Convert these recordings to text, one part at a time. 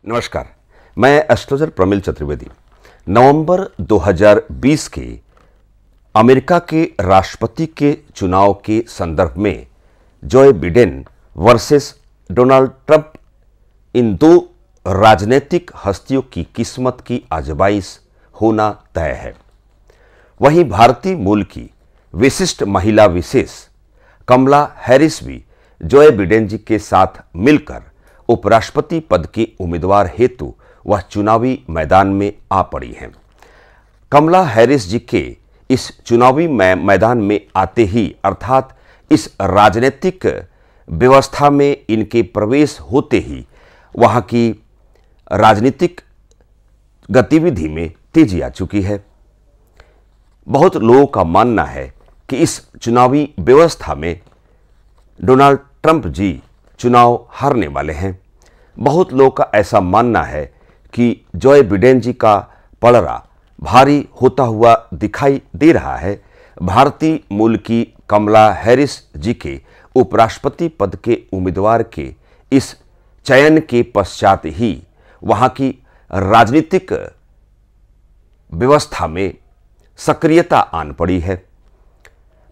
नमस्कार, मैं एस्ट्रोलॉजर प्रमिल चतुर्वेदी। नवंबर 2020 के अमेरिका के राष्ट्रपति के चुनाव के संदर्भ में Joe Biden versus Donald Trump, इन दो राजनीतिक हस्तियों की किस्मत की आजमाइश होना तय है। वहीं भारतीय मूल की विशिष्ट महिला विशेष कमला हैरिस भी जो बिडेन जी के साथ मिलकर उपराष्ट्रपति पद के उम्मीदवार हेतु वह चुनावी मैदान में आ पड़ी हैं। कमला हैरिस जी के इस चुनावी मैदान में आते ही अर्थात इस राजनीतिक व्यवस्था में इनके प्रवेश होते ही वहां की राजनीतिक गतिविधि में तेजी आ चुकी है। बहुत लोगों का मानना है कि इस चुनावी व्यवस्था में डोनाल्ड ट्रंप जी चुनाव हारने वाले हैं। बहुत लोगों का ऐसा मानना है कि जो बिडेन जी का पलड़ा भारी होता हुआ दिखाई दे रहा है। भारतीय मूल की कमला हैरिस जी के उपराष्ट्रपति पद के उम्मीदवार के इस चयन के पश्चात ही वहां की राजनीतिक व्यवस्था में सक्रियता आन पड़ी है।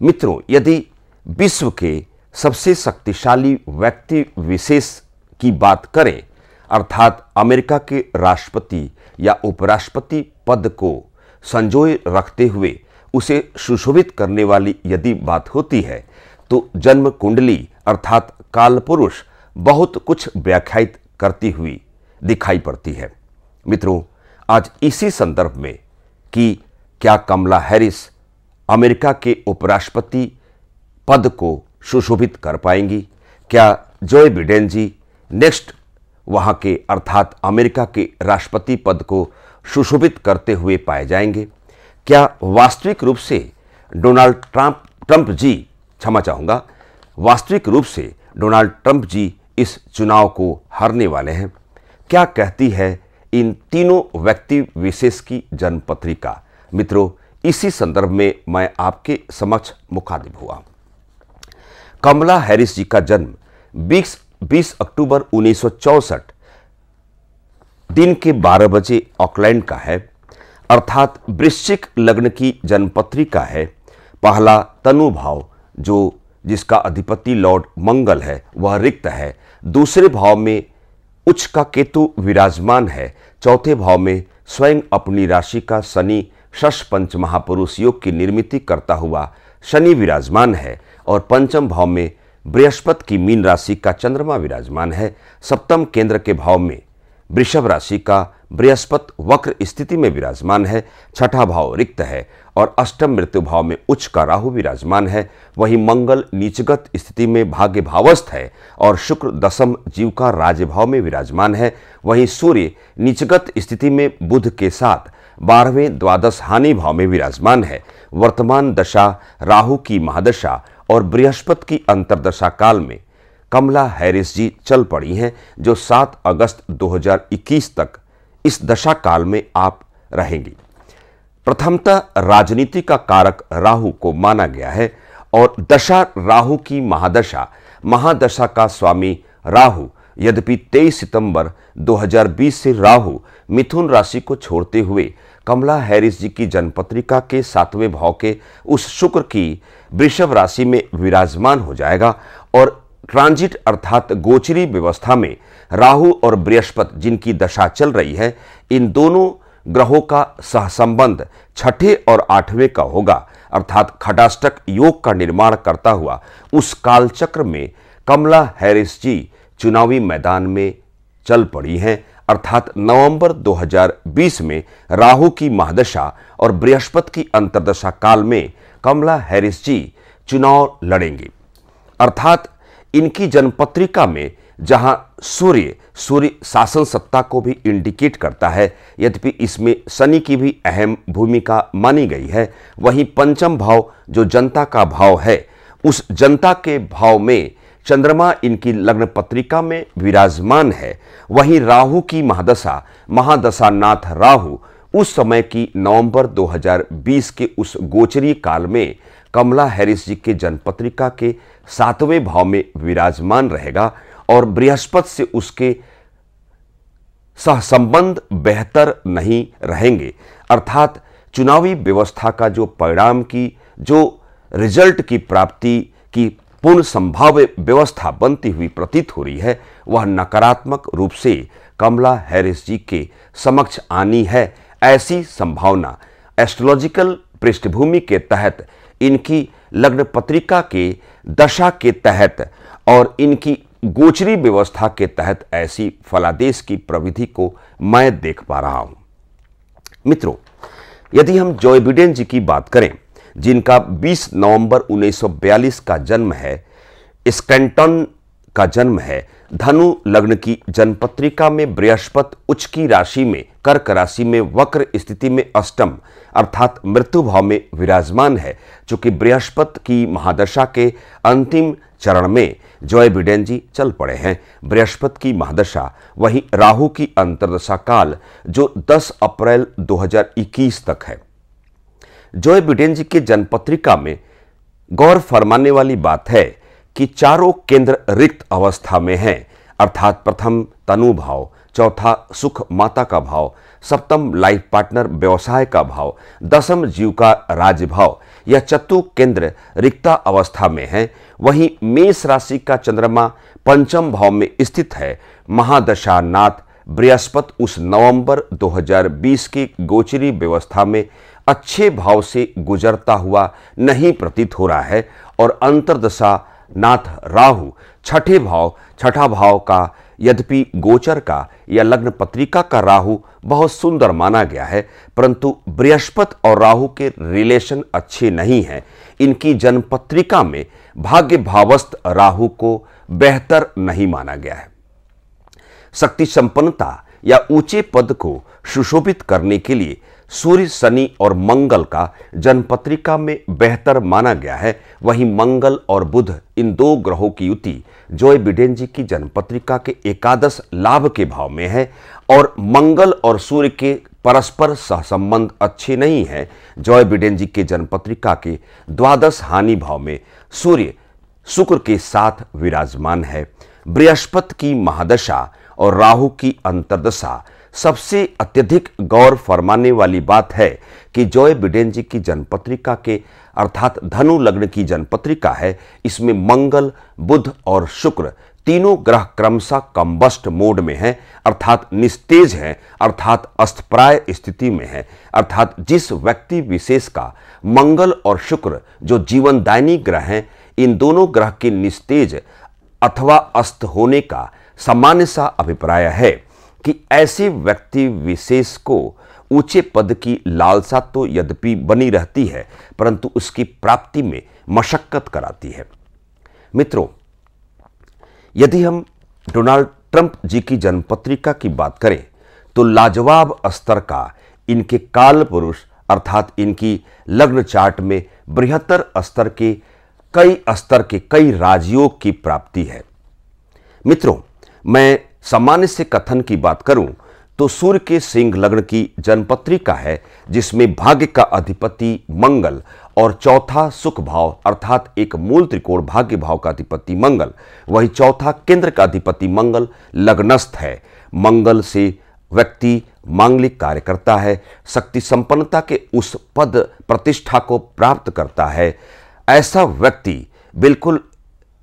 मित्रों, यदि विश्व के सबसे शक्तिशाली व्यक्ति विशेष की बात करें, अर्थात अमेरिका के राष्ट्रपति या उपराष्ट्रपति पद को संजोए रखते हुए उसे सुशोभित करने वाली यदि बात होती है, तो जन्म कुंडली अर्थात कालपुरुष बहुत कुछ व्याख्यायित करती हुई दिखाई पड़ती है। मित्रों, आज इसी संदर्भ में कि क्या कमला हैरिस अमेरिका के उपराष्ट्रपति पद को सुशोभित कर पाएंगी, क्या जो बिडेन जी नेक्स्ट वहां के अर्थात अमेरिका के राष्ट्रपति पद को सुशोभित करते हुए पाए जाएंगे, क्या वास्तविक रूप से वास्तविक रूप से डोनाल्ड ट्रंप जी इस चुनाव को हारने वाले हैं। क्या कहती है इन तीनों व्यक्ति विशेष की जन्म पत्रिका। मित्रों, इसी संदर्भ में मैं आपके समक्ष मुखातिब हुआ। कमला हैरिस जी का जन्म 20 अक्टूबर 1964 दिन के 12 बजे ऑकलैंड का है, अर्थात वृश्चिक लग्न की जन्मपत्रिका है। पहला तनु भाव जिसका अधिपति लॉर्ड मंगल है वह रिक्त है। दूसरे भाव में उच्च का केतु विराजमान है। चौथे भाव में स्वयं अपनी राशि का शनि षष्ठ पंच महापुरुष योग की निर्मिति करता हुआ शनि विराजमान है और पंचम भाव में बृहस्पति की मीन राशि का चंद्रमा विराजमान है। सप्तम केंद्र के भाव में वृषभ राशि का बृहस्पति वक्र स्थिति में विराजमान है। छठा भाव रिक्त है और अष्टम मृत्यु भाव में उच्च का राहु विराजमान है। वहीं मंगल नीचगत स्थिति में भाग्य भावस्थ है और शुक्र दशम जीव का राजभाव में विराजमान है। वहीं सूर्य नीचगत स्थिति में बुध के साथ 12वें द्वादश हानि भाव में विराजमान है। वर्तमान दशा राहु की महादशा और बृहस्पति की अंतरदशा काल में कमला हैरिस जी चल पड़ी हैं, जो 7 अगस्त 2021 तक इस दशा काल में आप रहेंगी। प्रथमतः राजनीति का कारक राहु को माना गया है और दशा राहु की महादशा का स्वामी राहु, यद्यपि 23 सितंबर 2020 से राहु मिथुन राशि को छोड़ते हुए कमला हैरिस जी की जन्मपत्रिका के 7वें भाव के उस शुक्र की वृषभ राशि में विराजमान हो जाएगा और ट्रांजिट अर्थात गोचरी व्यवस्था में राहु और बृहस्पति जिनकी दशा चल रही है, इन दोनों ग्रहों का सहसंबंध छठे और 8वें का होगा, अर्थात खटाष्टक योग का निर्माण करता हुआ उस कालचक्र में कमला हैरिस जी चुनावी मैदान में चल पड़ी हैं। अर्थात नवंबर 2020 में राहु की महादशा और बृहस्पति की अंतरदशा काल में कमला हैरिस जी चुनाव लड़ेंगे। अर्थात इनकी जन्मपत्रिका में जहां सूर्य शासन सत्ता को भी इंडिकेट करता है, यद्यपि इसमें शनि की भी अहम भूमिका मानी गई है। वहीं पंचम भाव जो जनता का भाव है, उस जनता के भाव में चंद्रमा इनकी लग्न पत्रिका में विराजमान है। वहीं राहु की महादशानाथ राहु उस समय की नवंबर 2020 के उस गोचरी काल में कमला हैरिस जी के जन्मपत्रिका के 7वें भाव में विराजमान रहेगा और बृहस्पति से उसके सहसंबंध बेहतर नहीं रहेंगे, अर्थात चुनावी व्यवस्था का जो परिणाम की जो रिजल्ट की प्राप्ति की पूर्ण संभाव्य व्यवस्था बनती हुई प्रतीत हो रही है, वह नकारात्मक रूप से कमला हैरिस जी के समक्ष आनी है। ऐसी संभावना एस्ट्रोलॉजिकल पृष्ठभूमि के तहत, इनकी लग्न पत्रिका के दशा के तहत और इनकी गोचरी व्यवस्था के तहत ऐसी फलादेश की प्रविधि को मैं देख पा रहा हूं। मित्रों, यदि हम जॉय बिडेन जी की बात करें, जिनका 20 नवंबर 1942 का जन्म है, स्क्रैटन का जन्म है, धनु लग्न की जन्मपत्रिका में बृहस्पति उच्च की राशि में कर्क राशि में वक्र स्थिति में अष्टम अर्थात मृत्यु भाव में विराजमान है। चूंकि बृहस्पति की महादशा के अंतिम चरण में जॉय बिडेन जी चल पड़े हैं, बृहस्पति की महादशा, वहीं राहु की अंतर्दशा काल जो 10 अप्रैल 2021 तक है। जॉय बिडेन जी के जन्मपत्रिका में गौर फरमाने वाली बात है कि चारों केंद्र रिक्त अवस्था में हैं, अर्थात प्रथम तनु भाव, चौथा सुख माता का भाव, सप्तम लाइफ पार्टनर व्यवसाय का भाव, दसम जीव का राज्य भाव, यह चतु केंद्र रिक्ता अवस्था में है। वहीं मेष राशि का चंद्रमा पंचम भाव में स्थित है। महादशा नाथ बृहस्पति उस नवंबर 2020 की गोचरी व्यवस्था में अच्छे भाव से गुजरता हुआ नहीं प्रतीत हो रहा है और अंतर्दशा नाथ राहु छठा भाव का, यद्यपि गोचर का या लग्न पत्रिका का राहु बहुत सुंदर माना गया है, परंतु बृहस्पति और राहु के रिलेशन अच्छे नहीं हैं। इनकी जन्म पत्रिका में भाग्य भावस्थ राहु को बेहतर नहीं माना गया है। शक्ति संपन्नता या ऊंचे पद को सुशोभित करने के लिए सूर्य, शनि और मंगल का जन्मपत्रिका में बेहतर माना गया है। वहीं मंगल और बुध, इन दो ग्रहों की युति जॉय बिडेन जी की जन्मपत्रिका के एकादश लाभ के भाव में है और मंगल और सूर्य के परस्पर सहसंबंध अच्छे नहीं हैं। जॉय बिडेन जी के जन्मपत्रिका के द्वादश हानि भाव में सूर्य शुक्र के साथ विराजमान है। बृहस्पति की महादशा और राहु की अंतर्दशा सबसे अत्यधिक गौर फरमाने वाली बात है कि जॉय बिडेन जी की जन्मपत्रिका के अर्थात धनु लग्न की जन्मपत्रिका है। इसमें मंगल, बुध और शुक्र तीनों ग्रह क्रमशः कंबस्ट मोड में हैं, अर्थात निस्तेज हैं, अर्थात अस्तप्राय स्थिति में हैं। अर्थात जिस व्यक्ति विशेष का मंगल और शुक्र जो जीवनदायिनी ग्रह हैं, इन दोनों ग्रह के निस्तेज अथवा अस्त होने का सामान्य सा अभिप्राय है कि ऐसे व्यक्ति विशेष को ऊंचे पद की लालसा तो यद्यपि बनी रहती है, परंतु उसकी प्राप्ति में मशक्कत कराती है। मित्रों, यदि हम डोनाल्ड ट्रंप जी की जन्मपत्रिका की बात करें तो लाजवाब स्तर का इनके काल पुरुष अर्थात इनकी लग्न चार्ट में बृहत्तर स्तर के कई राजयोग की प्राप्ति है। मित्रों, मैं सामान्य से कथन की बात करूं तो सूर्य के सिंह लग्न की जन्मपत्रिका है, जिसमें भाग्य का अधिपति मंगल और चौथा सुख भाव अर्थात एक मूल त्रिकोण भाग्य भाव का अधिपति मंगल, वही चौथा केंद्र का अधिपति मंगल लग्नस्थ है। मंगल से व्यक्ति मांगलिक कार्य करता है, शक्ति संपन्नता के उस पद प्रतिष्ठा को प्राप्त करता है। ऐसा व्यक्ति बिल्कुल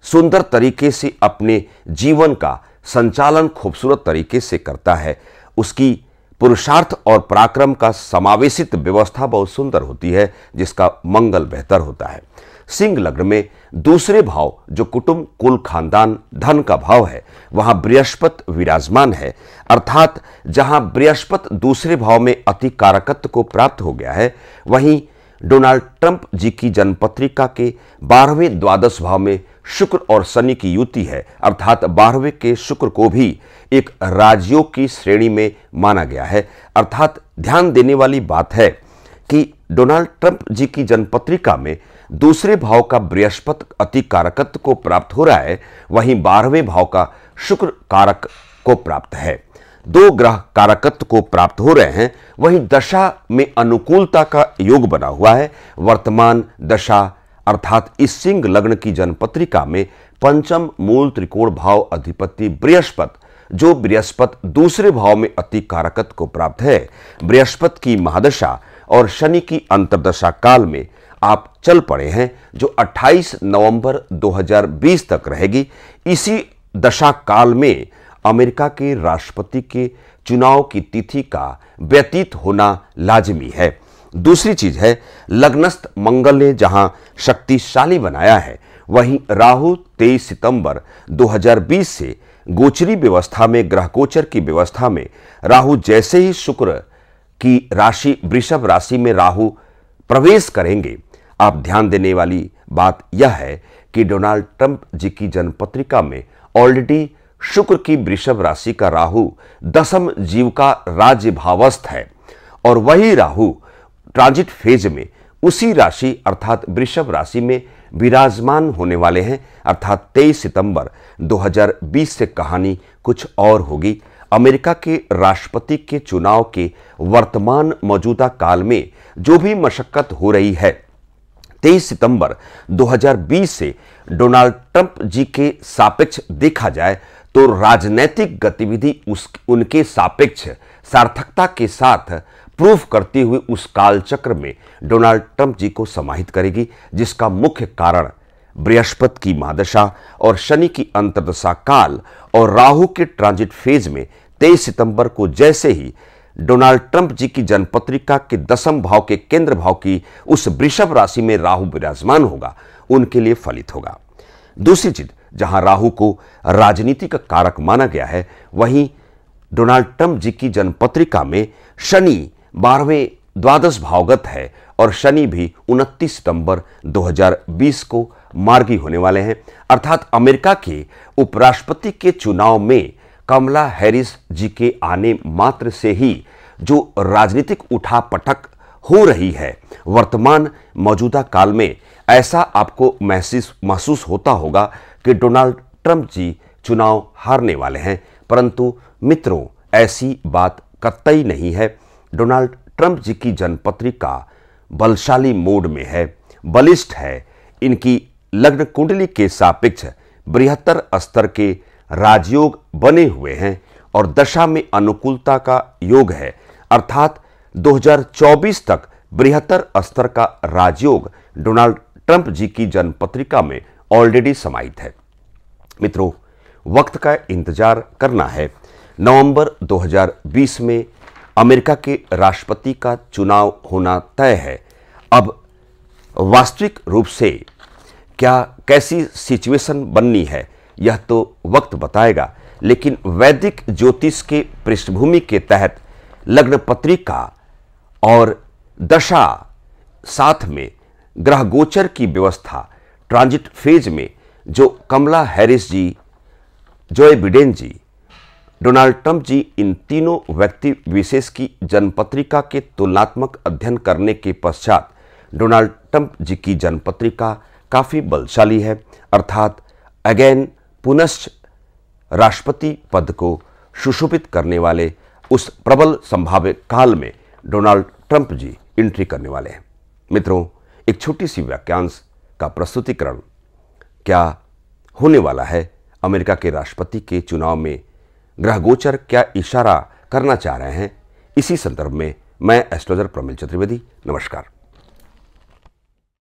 सुंदर तरीके से अपने जीवन का संचालन खूबसूरत तरीके से करता है। उसकी पुरुषार्थ और पराक्रम का समावेशित व्यवस्था बहुत सुंदर होती है, जिसका मंगल बेहतर होता है। सिंह लग्न में दूसरे भाव जो कुटुंब, कुल, खानदान, धन का भाव है, वहां बृहस्पति विराजमान है, अर्थात जहां बृहस्पति दूसरे भाव में अति कारकत्व को प्राप्त हो गया है, वहीं डोनाल्ड ट्रंप जी की जन्मपत्रिका के 12वें द्वादश भाव में शुक्र और शनि की युति है, अर्थात 12वें के शुक्र को भी एक राजयोग की श्रेणी में माना गया है। अर्थात ध्यान देने वाली बात है कि डोनाल्ड ट्रंप जी की जन्मपत्रिका में दूसरे भाव का बृहस्पति अति कारकत्व को प्राप्त हो रहा है, वहीं 12वें भाव का शुक्र कारक को प्राप्त है। दो ग्रह कारकत्व को प्राप्त हो रहे हैं, वहीं दशा में अनुकूलता का योग बना हुआ है। वर्तमान दशा अर्थात इस सिंह लग्न की जन्मपत्रिका में पंचम मूल त्रिकोण भाव अधिपति बृहस्पति जो बृहस्पति दूसरे भाव में अति कारकत्व को प्राप्त है, बृहस्पति की महादशा और शनि की अंतर्दशा काल में आप चल पड़े हैं, जो 28 नवंबर 2020 तक रहेगी। इसी दशा काल में अमेरिका के राष्ट्रपति के चुनाव की तिथि का व्यतीत होना लाजमी है। दूसरी चीज है, लग्नस्थ मंगल ने जहां शक्तिशाली बनाया है, वहीं राहु 23 सितंबर 2020 से गोचरी व्यवस्था में, ग्रह गोचर की व्यवस्था में राहु जैसे ही शुक्र की राशि वृषभ राशि में राहु प्रवेश करेंगे, आप ध्यान देने वाली बात यह है कि डोनाल्ड ट्रंप जी की जन्मपत्रिका में ऑलरेडी शुक्र की वृषभ राशि का राहु दशम जीव का राज्य भावस्थ है और वही राहु ट्रांजिट फेज में उसी राशि अर्थात वृषभ राशि में विराजमान होने वाले हैं। अर्थात 23 सितंबर 2020 से कहानी कुछ और होगी। अमेरिका के राष्ट्रपति के चुनाव के वर्तमान मौजूदा काल में जो भी मशक्कत हो रही है, 23 सितंबर 2020 से डोनाल्ड ट्रंप जी के सापेक्ष देखा जाए तो राजनीतिक गतिविधि उनके सापेक्ष सार्थकता के साथ प्रूफ करते हुए उस काल चक्र में डोनाल्ड ट्रंप जी को समाहित करेगी, जिसका मुख्य कारण बृहस्पति की महादशा और शनि की अंतर्दशा काल और राहु के ट्रांजिट फेज में 23 सितंबर को जैसे ही डोनाल्ड ट्रंप जी की जन्मपत्रिका के दशम भाव के केंद्र भाव की उस वृषभ राशि में राहु विराजमान होगा, उनके लिए फलित होगा। दूसरी चीज, जहां राहु को राजनीति का कारक माना गया है, वहीं डोनाल्ड ट्रंप जी की जन्मपत्रिका में शनि 12वें द्वादश भावगत है और शनि भी 29 सितंबर 2020 को मार्गी होने वाले हैं। अर्थात अमेरिका के उपराष्ट्रपति के चुनाव में कमला हैरिस जी के आने मात्र से ही जो राजनीतिक उठापटक हो रही है वर्तमान मौजूदा काल में, ऐसा आपको महसूस होता होगा कि डोनाल्ड ट्रंप जी चुनाव हारने वाले हैं। परंतु मित्रों, ऐसी बात कतई नहीं है। डोनाल्ड ट्रंप जी की जन्मपत्रिका बलशाली मोड में है, बलिष्ठ है। इनकी लग्न कुंडली के सापेक्ष बृहत्तर स्तर के राजयोग बने हुए हैं और दशा में अनुकूलता का योग है। अर्थात 2024 तक बृहत्तर स्तर का राजयोग डोनाल्ड ट्रंप जी की जन्मपत्रिका में ऑलरेडी समाहित है। मित्रों, वक्त का इंतजार करना है। नवंबर 2020 में अमेरिका के राष्ट्रपति का चुनाव होना तय है। अब वास्तविक रूप से कैसी सिचुएशन बननी है, यह तो वक्त बताएगा, लेकिन वैदिक ज्योतिष के पृष्ठभूमि के तहत लग्न पत्रिका और दशा, साथ में ग्रह गोचर की व्यवस्था, ट्रांजिट फेज में जो कमला हैरिस जी, जो बिडेन जी, डोनाल्ड ट्रंप जी, इन तीनों व्यक्ति विशेष की जन्मपत्रिका के तुलनात्मक अध्ययन करने के पश्चात डोनाल्ड ट्रंप जी की जन्मपत्रिका काफी बलशाली है। अर्थात अगेन पुनश्च राष्ट्रपति पद को सुशोभित करने वाले उस प्रबल संभाव्य काल में डोनाल्ड ट्रंप जी एंट्री करने वाले हैं। मित्रों, एक छोटी सी वाक्यांश का प्रस्तुतिकरण, क्या होने वाला है अमेरिका के राष्ट्रपति के चुनाव में, ग्रह गोचर क्या इशारा करना चाह रहे हैं, इसी संदर्भ में मैं एस्ट्रोलॉजर प्रमिल चतुर्वेदी। नमस्कार।